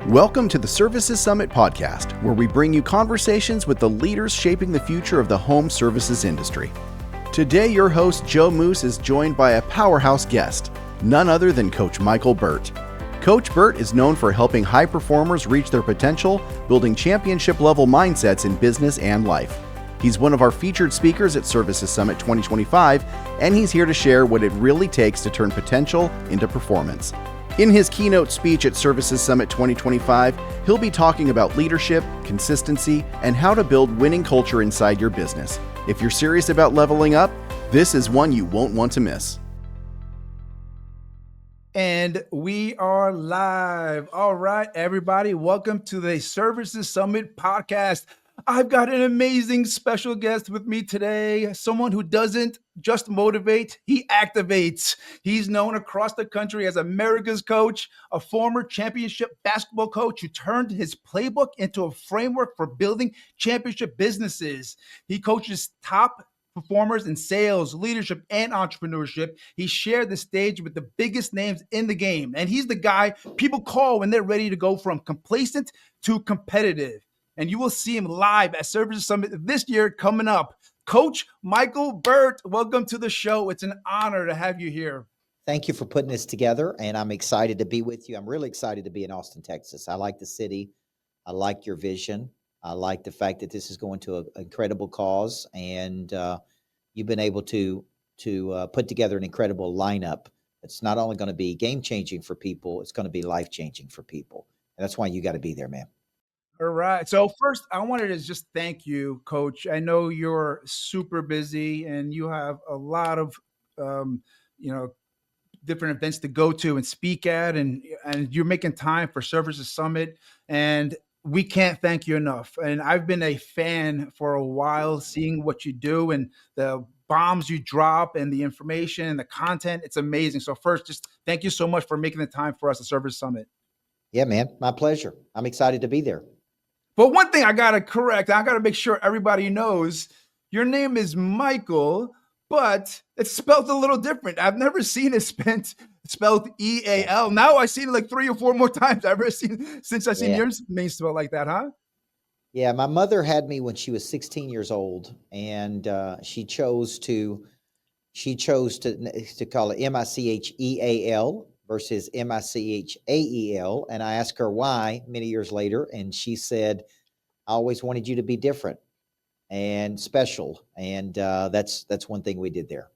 Welcome to the Services Summit podcast, where we bring you conversations with the leaders shaping the future of the home services industry. Today, your host, Joe Moose, is joined by a powerhouse guest, none other than Coach Michael Burt. Coach Burt is known for helping high performers reach their potential, building championship-level mindsets in business and life. He's one of our featured speakers at Services Summit 2025, and he's here to share what it really takes to turn potential into performance. In his keynote speech at Services Summit 2025, he'll be talking about leadership, consistency, and how to build winning culture inside your business. If you're serious about leveling up, this is one you won't want to miss. And we are live. All right, everybody, welcome to the Services Summit podcast. I've got an amazing special guest with me today, someone who doesn't just motivate, he activates. He's known across the country as America's coach, a former championship basketball coach who turned his playbook into a framework for building championship businesses. He coaches top performers in sales, leadership, and entrepreneurship. He shared the stage with the biggest names in the game, and he's the guy people call when they're ready to go from complacent to competitive. And you will see him live at Services Summit this year coming up. Coach Michael Burt, welcome to the show. It's an honor to have you here. Thank you for putting this together, and I'm excited to be with you. I'm really excited to be in Austin, Texas. I like the city. I like your vision. I like the fact that this is going to an incredible cause, and you've been able to put together an incredible lineup. It's not only going to be game-changing for people, it's going to be life-changing for people. And that's why you got to be there, man. All right. So first, I wanted to just thank you, Coach. I know you're super busy and you have a lot of, different events to go to and speak at, and you're making time for Services Summit, and we can't thank you enough. And I've been a fan for a while, seeing what you do and the bombs you drop and the information and the content. It's amazing. So first, just thank you so much for making the time for us at Services Summit. Yeah, man. My pleasure. I'm excited to be there. But one thing I got to correct, I got to make sure everybody knows your name is Michael, but it's spelled a little different. I've never seen it spelled E-A-L. Now I've seen it like 3 or 4 more times since I've seen your name spelled like that, huh? Yeah, my mother had me when she was 16 years old, and she chose to call it M-I-C-H-E-A-L versus M-I-C-H-A-E-L. And I asked her why many years later, and she said, I always wanted you to be different and special. And that's one thing we did there.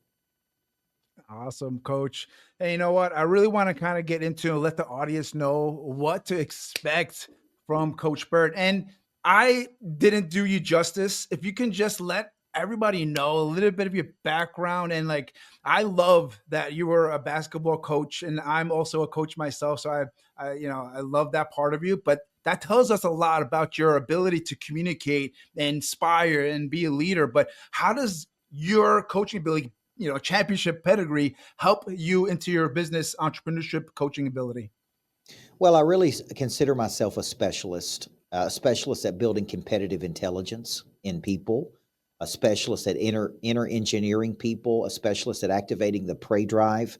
Awesome, Coach. Hey, you know what? I really want to kind of get into and let the audience know what to expect from Coach Burt. And I didn't do you justice. If you can just let everybody know a little bit of your background, and I love that you were a basketball coach, and I'm also a coach myself, so I love that part of you. But that tells us a lot about your ability to communicate, inspire, and be a leader. But how does your coaching ability, championship pedigree, help you into your business entrepreneurship coaching ability? Well, I really consider myself a specialist at building competitive intelligence in people, a specialist at inner engineering people, a specialist at activating the prey drive.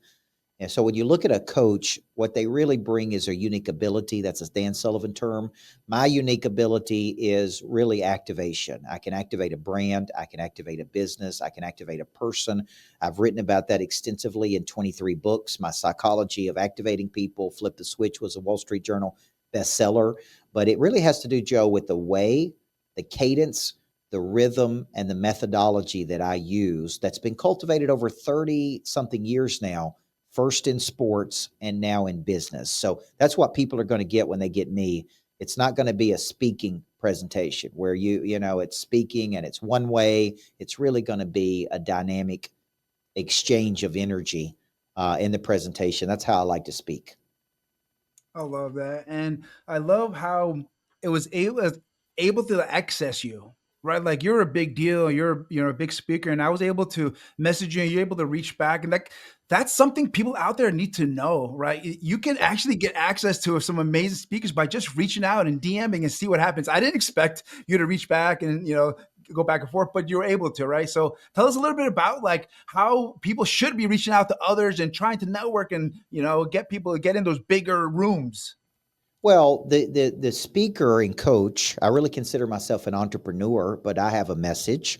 And so when you look at a coach, what they really bring is a unique ability. That's a Dan Sullivan term. My unique ability is really activation. I can activate a brand. I can activate a business. I can activate a person. I've written about that extensively in 23 books. My Psychology of Activating People, Flip the Switch, was a Wall Street Journal bestseller. But it really has to do, Joe, with the way, the cadence, the rhythm, and the methodology that I use that's been cultivated over 30-something years now, first in sports and now in business. So that's what people are going to get when they get me. It's not going to be a speaking presentation where it's speaking and it's one way. It's really going to be a dynamic exchange of energy in the presentation. That's how I like to speak. I love that. And I love how it was able to access you, right? Like, you're a big deal. You're a big speaker, and I was able to message you and you're able to reach back. And that's something people out there need to know, right? You can actually get access to some amazing speakers by just reaching out and DMing and see what happens. I didn't expect you to reach back and, go back and forth, but you were able to, right? So tell us a little bit about how people should be reaching out to others and trying to network and, get people to get in those bigger rooms. Well, the speaker and coach, I really consider myself an entrepreneur, but I have a message.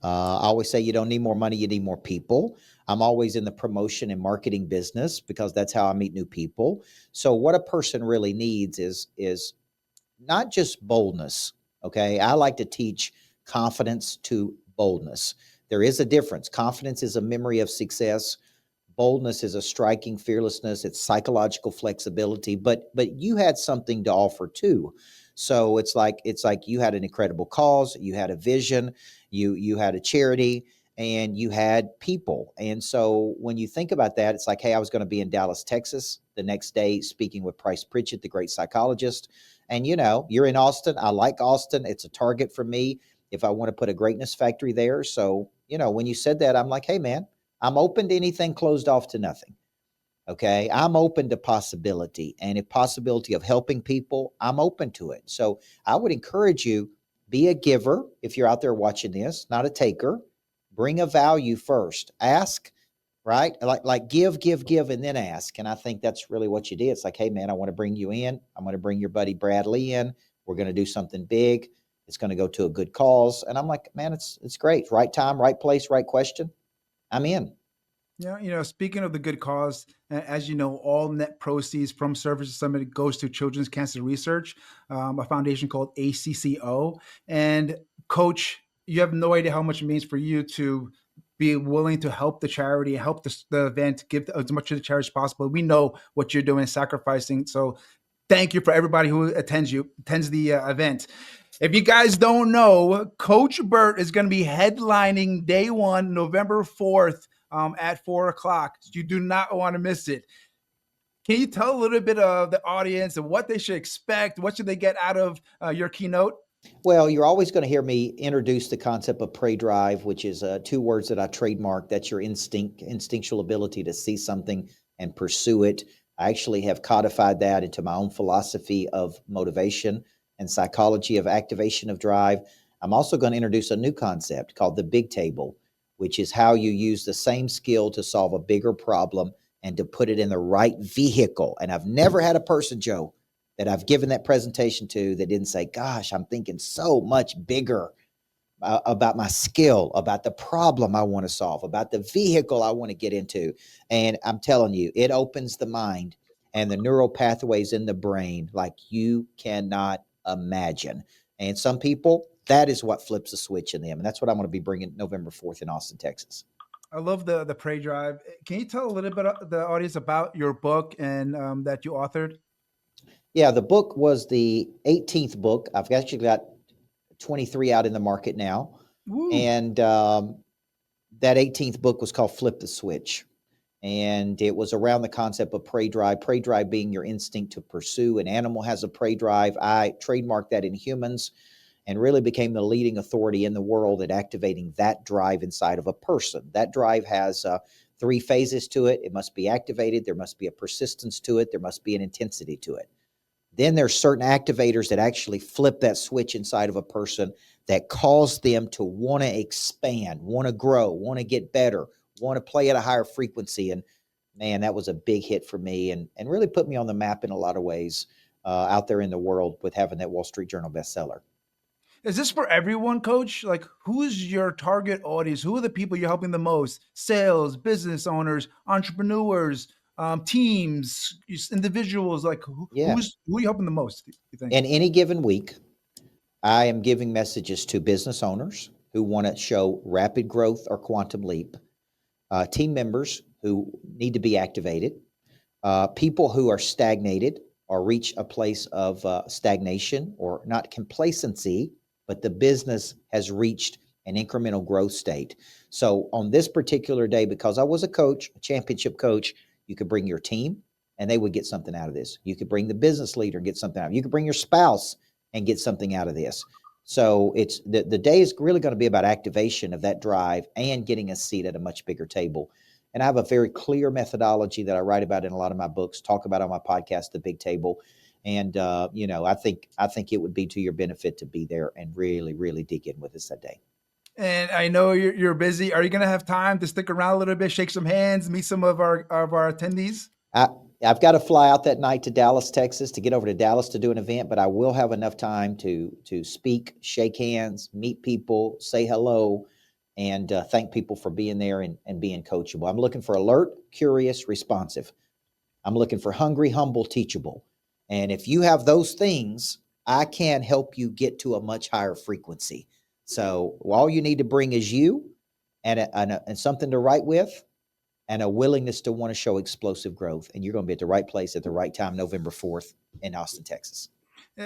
I always say you don't need more money, you need more people. I'm always in the promotion and marketing business because that's how I meet new people. So what a person really needs is not just boldness. Okay. I like to teach confidence to boldness. There is a difference. Confidence is a memory of success. Boldness is a striking fearlessness. It's psychological flexibility, but you had something to offer too. So it's like you had an incredible cause, you had a vision, you had a charity, and you had people. And so when you think about that, it's like, hey, I was going to be in Dallas, Texas the next day speaking with Price Pritchett, the great psychologist. And you're in Austin. I like Austin. It's a target for me if I want to put a greatness factory there. So, when you said that, I'm like, hey man, I'm open to anything closed off to nothing. Okay. I'm open to possibility. And if possibility of helping people, I'm open to it. So I would encourage you, be a giver if you're out there watching this, not a taker. Bring a value first. Ask, right? Like give, and then ask. And I think that's really what you did. It's like, hey man, I want to bring you in. I'm going to bring your buddy Bradley in. We're going to do something big. It's going to go to a good cause. And I'm like, man, it's great. Right time, right place, right question. I'm in. Yeah, speaking of the good cause, as you know, all net proceeds from Services Summit goes to Children's Cancer Research, a foundation called ACCO. And Coach, you have no idea how much it means for you to be willing to help the charity, help the event, give as much to the charity as possible. We know what you're doing, sacrificing. So thank you for everybody who attends the event. If you guys don't know, Coach Burt is going to be headlining day one, November 4th, at 4 o'clock. You do not want to miss it. Can you tell a little bit of the audience and what they should expect? What should they get out of your keynote? Well, you're always going to hear me introduce the concept of prey drive, which is two words that I trademarked. That's your instinctual ability to see something and pursue it. I actually have codified that into my own philosophy of motivation and psychology of activation of drive. I'm also going to introduce a new concept called the big table, which is how you use the same skill to solve a bigger problem and to put it in the right vehicle. And I've never had a person, Joe, that I've given that presentation to that didn't say, gosh, I'm thinking so much bigger about my skill, about the problem I want to solve, about the vehicle I want to get into. And I'm telling you, it opens the mind and the neural pathways in the brain like you cannot imagine. And some people, that is what flips a switch in them. And that's what I'm going to be bringing November 4th in Austin, Texas. I love the Prey Drive. Can you tell a little bit of the audience about your book and that you authored? Yeah, the book was the 18th book. I've actually got 23 out in the market now. Woo. And that 18th book was called Flip the Switch. And it was around the concept of prey drive being your instinct to pursue. An animal has a prey drive. I trademarked that in humans and really became the leading authority in the world at activating that drive inside of a person. That drive has three phases to it. It must be activated. There must be a persistence to it. There must be an intensity to it. Then there's certain activators that actually flip that switch inside of a person that cause them to want to expand, want to grow, want to get better, want to play at a higher frequency. And man, that was a big hit for me and really put me on the map in a lot of ways out there in the world with having that Wall Street Journal bestseller. Is this for everyone, Coach? Like, who's your target audience? Who are the people you're helping the most? Sales, business owners, entrepreneurs, teams, individuals. Like, Yeah. who are you helping the most? You think? In any given week, I am giving messages to business owners who want to show rapid growth or quantum leap, team members who need to be activated, people who are stagnated or reach a place of stagnation or not complacency, but the business has reached an incremental growth state. So on this particular day, because I was a coach, a championship coach, you could bring your team and they would get something out of this. You could bring the business leader and get something out of it. You could bring your spouse and get something out of this. So it's the day is really going to be about activation of that drive and getting a seat at a much bigger table. And I have a very clear methodology that I write about in a lot of my books, talk about on my podcast, The Big Table. And I think it would be to your benefit to be there and really, really dig in with us that day. And I know you're busy. Are you going to have time to stick around a little bit, shake some hands, meet some of our attendees? I I've got to fly out that night to Dallas, Texas, to get over to Dallas to do an event, but I will have enough time to speak, shake hands, meet people, say hello, and thank people for being there and being coachable. I'm looking for alert, curious, responsive. I'm looking for hungry, humble, teachable. And if you have those things, I can help you get to a much higher frequency. So all you need to bring is you and something to write with, and a willingness to want to show explosive growth. And you're going to be at the right place at the right time, November 4th in Austin, Texas.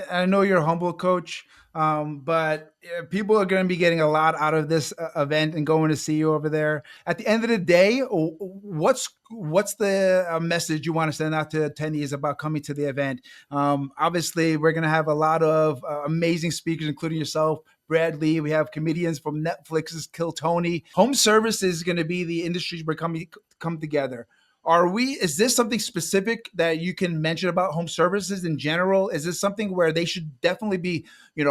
I know you're humble, Coach, but people are going to be getting a lot out of this event and going to see you over there. At the end of the day, what's the message you want to send out to attendees about coming to the event? Obviously, we're going to have a lot of amazing speakers, including yourself, Brad Lee. We have comedians from Netflix's Kill Tony. Home service is going to be the industries we're come together. Is this something specific that you can mention about home services in general? Is this something where they should definitely be,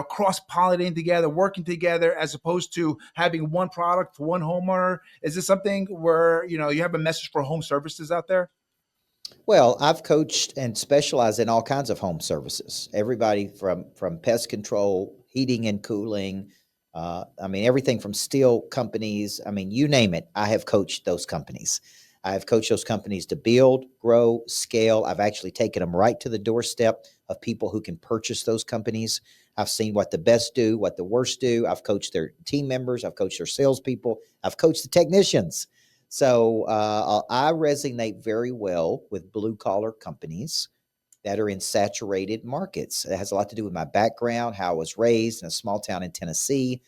cross-pollinating together, working together, as opposed to having one product for one homeowner? Is this something where, you have a message for home services out there? Well, I've coached and specialized in all kinds of home services. Everybody from pest control, heating and cooling, everything from steel companies. You name it, I have coached those companies. I have coached those companies to build, grow, scale. I've actually taken them right to the doorstep of people who can purchase those companies. I've seen what the best do, what the worst do. I've coached their team members. I've coached their salespeople. I've coached the technicians. So I resonate very well with blue-collar companies that are in saturated markets. It has a lot to do with my background, how I was raised in a small town in Tennessee.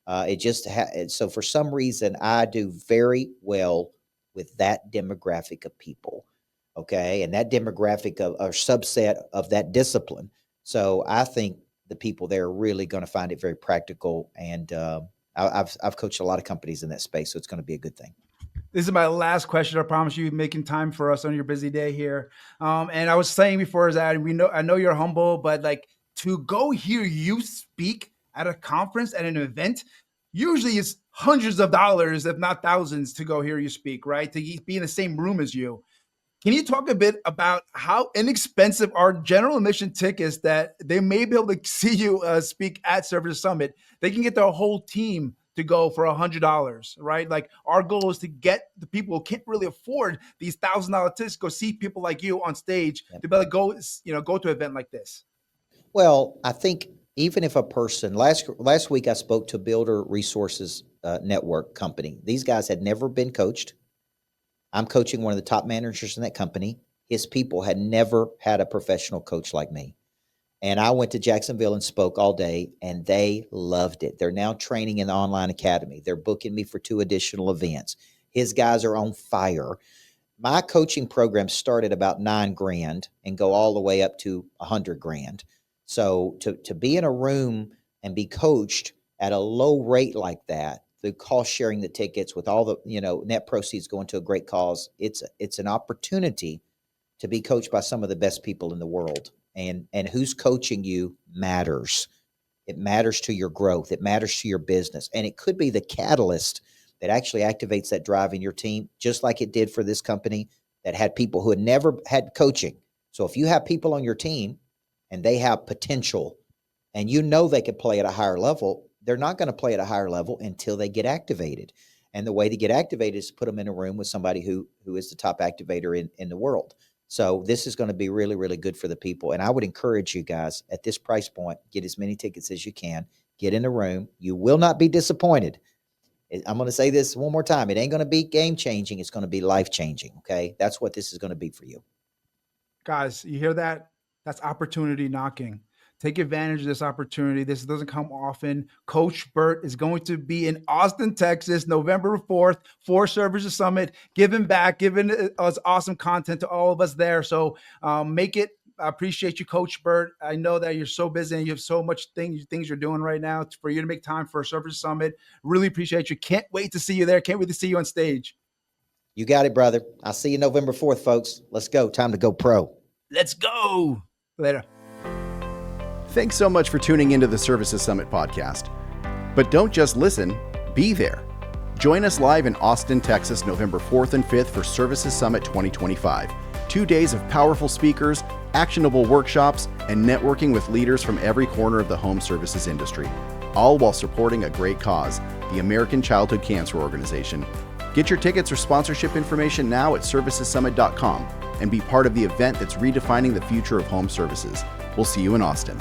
So for some reason, I do very well with that demographic of people, okay? And that demographic of a subset of that discipline. So I think the people there are really going to find it very practical. And I've coached a lot of companies in that space, so it's going to be a good thing. This is my last question. I promise you, making time for us on your busy day here. And I was saying before that I know you're humble, but to go hear you speak at a conference, at an event, usually it's hundreds of dollars, if not thousands, to go hear you speak, right? To be in the same room as you. Can you talk a bit about how inexpensive are general admission tickets that they may be able to see you speak at Service Summit? They can get their whole team to go for $100, right? Our goal is to get the people who can't really afford these $1,000 tickets, go see people like you on stage, to be able to go to an event like this. Well, I think even if a person, last week I spoke to Builder Resources Network company. These guys had never been coached. I'm coaching one of the top managers in that company. His people had never had a professional coach like me. And I went to Jacksonville and spoke all day, and they loved it. They're now training in the online academy. They're booking me for 2 additional events. His guys are on fire. My coaching program started about $9,000 and go all the way up to $100,000. So to be in a room and be coached at a low rate like that, the cost sharing the tickets with all the net proceeds going to a great cause, it's an opportunity to be coached by some of the best people in the world. And who's coaching you matters. It matters to your growth. It matters to your business. And it could be the catalyst that actually activates that drive in your team, just like it did for this company that had people who had never had coaching. So if you have people on your team and they have potential and they can play at a higher level, they're not going to play at a higher level until they get activated. And the way to get activated is to put them in a room with somebody who is the top activator in the world. So this is going to be really, really good for the people. And I would encourage you guys at this price point, get as many tickets as you can, get in a room. You will not be disappointed. I'm going to say this one more time. It ain't going to be game changing. It's going to be life changing. Okay. That's what this is going to be for you. Guys, you hear that? That's opportunity knocking. Take advantage of this opportunity. This doesn't come often. Coach Burt is going to be in Austin, Texas, November 4th for Services Summit, giving back, giving us awesome content to all of us there. So make it. I appreciate you, Coach Burt. I know that you're so busy and you have so much things you're doing right now for you to make time for a Services Summit. Really appreciate you. Can't wait to see you there. Can't wait to see you on stage. You got it, brother. I'll see you November 4th, folks. Let's go. Time to go pro. Let's go. Later. Thanks so much for tuning into the Services Summit podcast. But don't just listen, be there. Join us live in Austin, Texas, November 4th and 5th for Services Summit 2025. 2 days of powerful speakers, actionable workshops, and networking with leaders from every corner of the home services industry, all while supporting a great cause, the American Childhood Cancer Organization. Get your tickets or sponsorship information now at servicessummit.com and be part of the event that's redefining the future of home services. We'll see you in Austin.